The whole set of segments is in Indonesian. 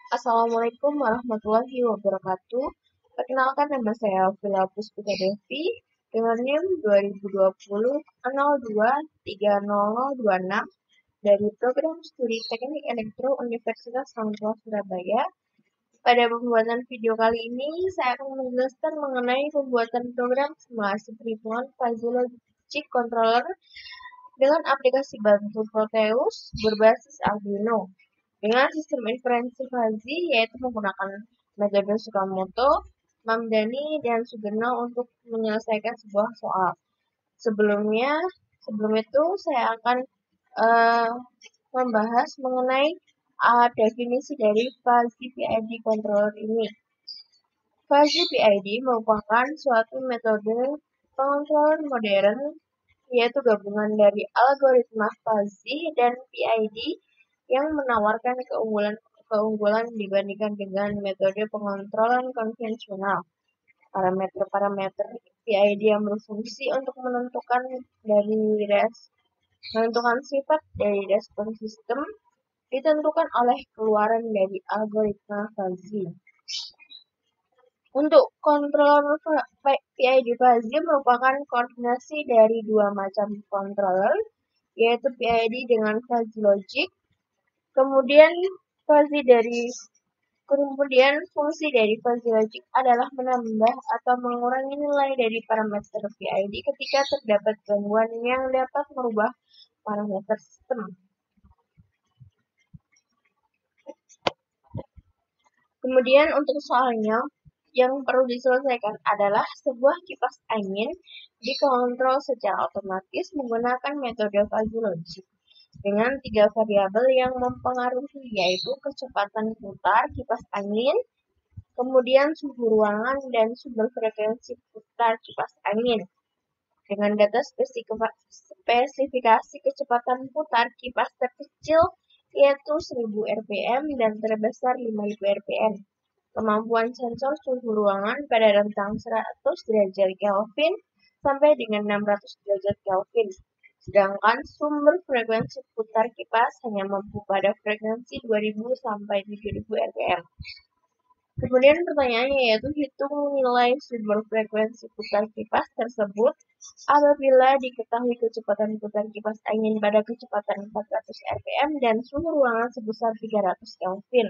Assalamualaikum warahmatullahi wabarakatuh. Perkenalkan nama saya Vila Puspita Devi dengan NIM 2020 02300026 dari Program Studi Teknik Elektro Universitas Hangtua Surabaya. Pada pembuatan video kali ini, saya akan menjelaskan mengenai pembuatan program simulasi perhitungan fuzzy logic controller dengan aplikasi bantu Proteus berbasis Arduino dengan sistem inferensi fuzzy yaitu menggunakan metode Tsukamoto, Mamdani, dan Sugeno untuk menyelesaikan sebuah soal. Sebelum itu saya akan membahas mengenai definisi dari fuzzy PID controller ini. Fuzzy PID merupakan suatu metode pengontrolan modern yaitu gabungan dari algoritma fuzzy dan PID yang menawarkan keunggulan dibandingkan dengan metode pengontrolan konvensional. Parameter-parameter PID yang berfungsi untuk menentukan sifat dari respon sistem ditentukan oleh keluaran dari algoritma fuzzy. Untuk controller PID fuzzy merupakan koordinasi dari dua macam controller, yaitu PID dengan fuzzy logic, kemudian fungsi dari fuzzy logic adalah menambah atau mengurangi nilai dari parameter PID ketika terdapat gangguan yang dapat merubah parameter sistem. Kemudian untuk soalnya, yang perlu diselesaikan adalah sebuah kipas angin dikontrol secara otomatis menggunakan metode fuzzy logic dengan 3 variabel yang mempengaruhi, yaitu kecepatan putar kipas angin, kemudian suhu ruangan, dan sumber frekuensi putar kipas angin. Dengan data spesifikasi kecepatan putar kipas terkecil yaitu 1000 rpm dan terbesar 5000 rpm. Kemampuan sensor suhu ruangan pada rentang 100 derajat Kelvin sampai dengan 600 derajat Kelvin. Sedangkan sumber frekuensi putar kipas hanya mampu pada frekuensi 2000 sampai 7000 rpm. Kemudian pertanyaannya yaitu hitung nilai sumber frekuensi putar kipas tersebut apabila diketahui kecepatan putar kipas angin pada kecepatan 400 rpm dan suhu ruangan sebesar 300 Kelvin.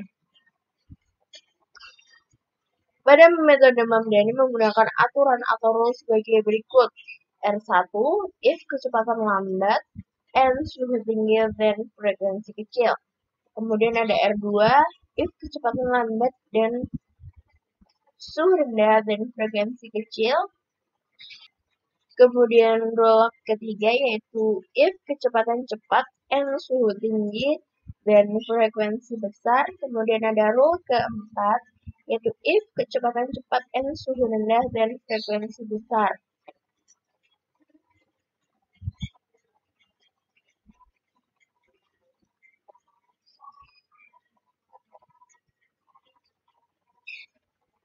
Pada metode Mamdani menggunakan aturan atau rule sebagai berikut. R1, if kecepatan lambat, and suhu tinggi dan frekuensi kecil. Kemudian ada R2, if kecepatan lambat dan suhu rendah dan frekuensi kecil. Kemudian rule ketiga yaitu if kecepatan cepat and suhu tinggi dan frekuensi besar. Kemudian ada rule keempat yaitu if kecepatan cepat and suhu rendah dan frekuensi besar.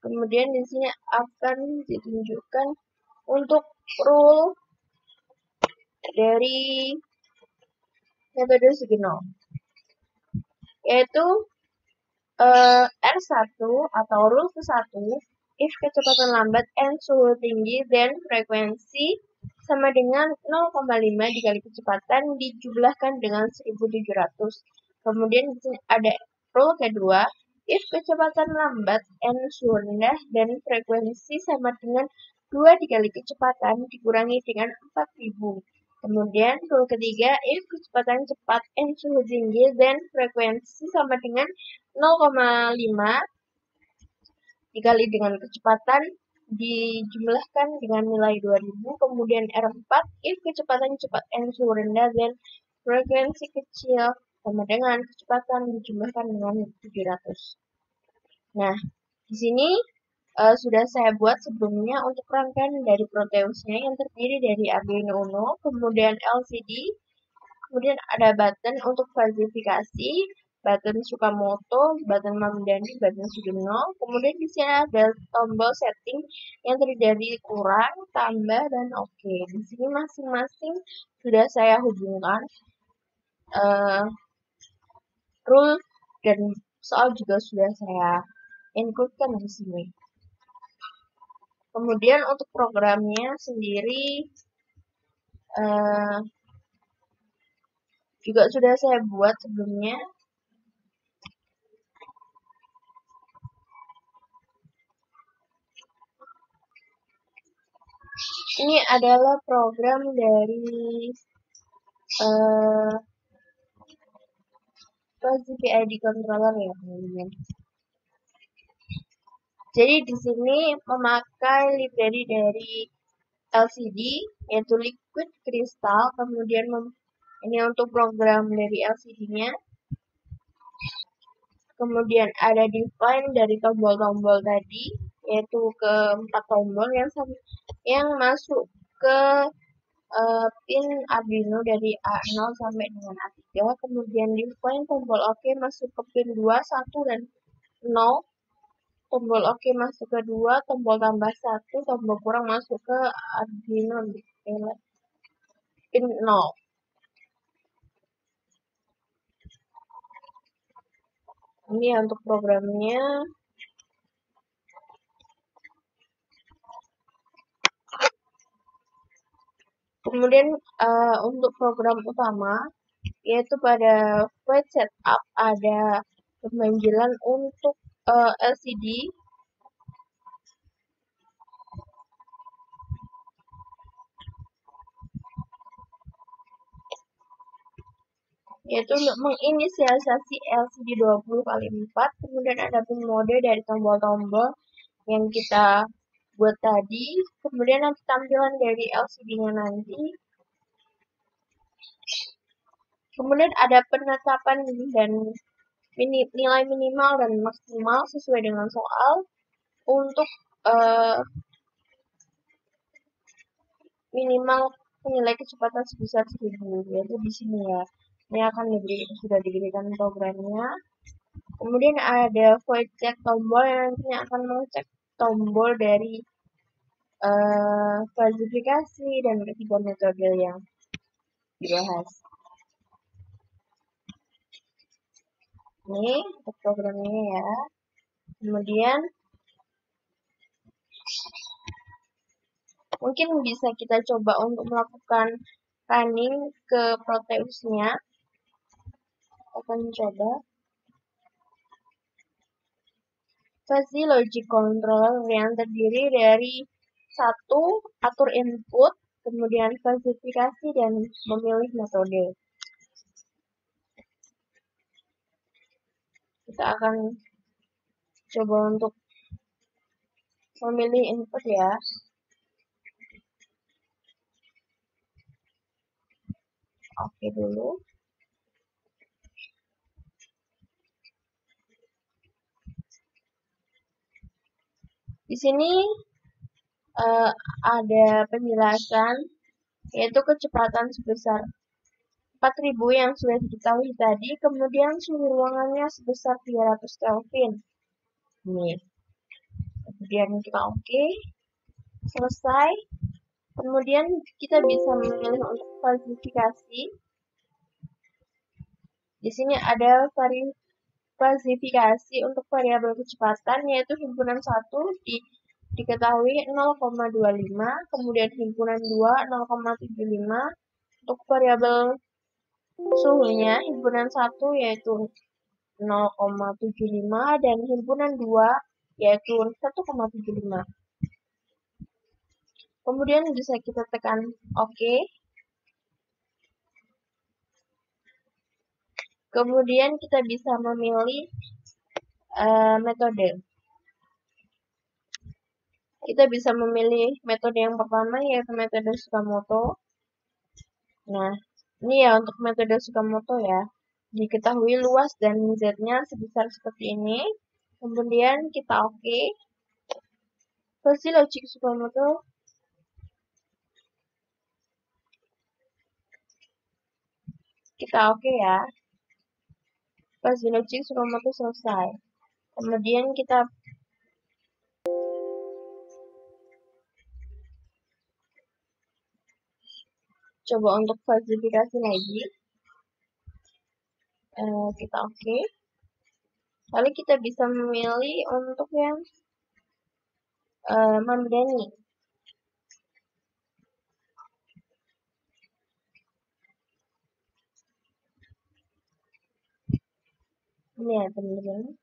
Kemudian di sini akan ditunjukkan untuk rule dari metode Sugeno, yaitu R1 atau rule ke-1, if kecepatan lambat and suhu tinggi dan frekuensi sama dengan 0,5 dikali kecepatan dijumlahkan dengan 1700. Kemudian di sini ada rule kedua, if kecepatan lambat and suhu rendah dan frekuensi sama dengan 2 dikali kecepatan dikurangi dengan 4000. Kemudian rule ketiga, if kecepatan cepat and suhu tinggi dan frekuensi sama dengan 0,5 dikali dengan kecepatan dijumlahkan dengan nilai 2000. Kemudian R4, if kecepatan cepat and suhu rendah dan frekuensi kecil sama dengan kecepatan dijumlahkan dengan 700. Nah, di sini sudah saya buat sebelumnya untuk rangkaian dari Proteusnya yang terdiri dari Arduino Uno, kemudian LCD, kemudian ada button untuk verifikasi, button Tsukamoto, button Mamdani, button Sugeno. Kemudian di sini ada tombol setting yang terdiri dari kurang, tambah, dan oke. Di sini masing-masing sudah saya hubungkan rule dan soal juga sudah saya include-kan di sini. Kemudian untuk programnya sendiri juga sudah saya buat sebelumnya. Ini adalah program dari Fuzzy PID controller ya teman-teman. Jadi di sini memakai library dari LCD yaitu Liquid Crystal, kemudian ini untuk program dari LCD-nya. Kemudian ada define dari tombol-tombol tadi, yaitu ke 4 tombol yang masuk ke pin Arduino dari A0 sampai dengan A3. Kemudian define tombol OK masuk ke pin 2, 1, dan 0. Tombol OK masuk ke 2, tombol tambah 1, tombol kurang masuk ke Arduino pin 0. Ini untuk programnya. Kemudian untuk program utama, yaitu pada void setup ada pemanggilan untuk LCD, yaitu untuk menginisialisasi LCD 20x4. Kemudian ada pin mode dari tombol-tombol yang kita buat tadi. Kemudian nanti tampilan dari LCD-nya nanti. Kemudian ada penetapan dan nilai minimal dan maksimal sesuai dengan soal untuk minimal nilai kecepatan sebesar 1000, yaitu di sini ya. Ini akan sudah diberikan programnya. Kemudian ada void check tombol yang nantinya akan mengecek tombol dari klasifikasi dan ketiga metode yang dibahas. Ini untuk programnya ya. Kemudian mungkin bisa kita coba untuk melakukan running ke Proteus-nya. Akan coba Fuzzy Logic Controller yang terdiri dari satu, atur input, kemudian klasifikasi dan memilih metode. Kita akan coba untuk memilih input ya. Oke dulu. Di sini ada penjelasan, yaitu kecepatan sebesar 4000 yang sudah diketahui tadi, kemudian suhu ruangannya sebesar 300 Kelvin. Nih. Kemudian kita oke. Selesai. Kemudian kita bisa memilih untuk klasifikasi. Di sini ada klasifikasi untuk variabel kecepatan, yaitu himpunan 1 diketahui 0,25, kemudian himpunan 2 0,75. Untuk variabel suhunya himpunan 1 yaitu 0,75 dan himpunan 2 yaitu 1,75. Kemudian bisa kita tekan OK. Kemudian kita bisa memilih metode. Kita bisa memilih metode yang pertama yaitu metode Tsukamoto. Nah, ini ya untuk metode Tsukamoto ya. Diketahui luas dan Z-nya sebesar seperti ini. Kemudian kita OK. Fuzzy Logic Tsukamoto. Kita OK ya. Fuzzy Logic Tsukamoto selesai. Kemudian kita coba untuk klasifikasi lagi. Kita OK. Lalu kita bisa memilih untuk yang Mamdani. Ini ya teman-teman.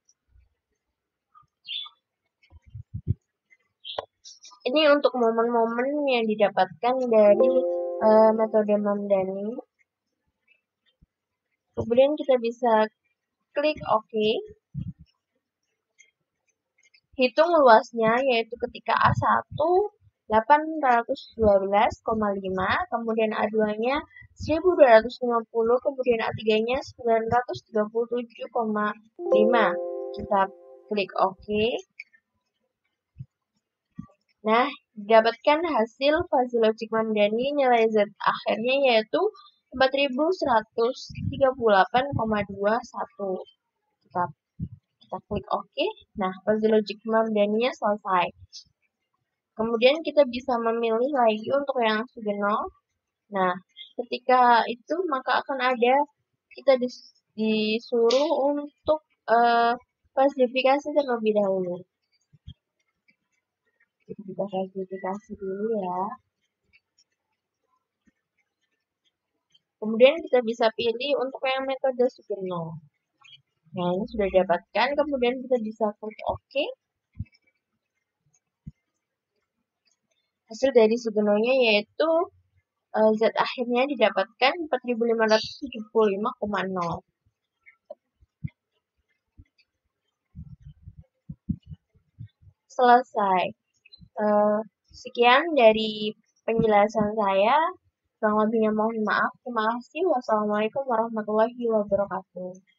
Ini untuk momen-momen yang didapatkan dari metode Mamdani. Kemudian kita bisa klik OK. Hitung luasnya yaitu ketika A1 812,5, kemudian A2-nya 1250, kemudian A3-nya 937,5. Kita klik OK. Nah, didapatkan hasil fuzzy logic Mamdani nilai Z akhirnya yaitu 4138,21. Kita klik OK. Nah, fuzzy logic Mamdani-nya selesai. Kemudian kita bisa memilih lagi untuk yang Sugeno. Nah, ketika itu maka akan ada kita disuruh untuk klasifikasi terlebih dahulu. Kita klasifikasi dulu ya. Kemudian kita bisa pilih untuk yang metode Sugeno. Nah, ini sudah didapatkan. Kemudian kita bisa klik OK. Hasil dari Sugenonya yaitu Z akhirnya didapatkan 4575,0. Selesai. Sekian dari penjelasan saya. Kurang lebihnya mohon maaf. Terima kasih. Wassalamualaikum warahmatullahi wabarakatuh.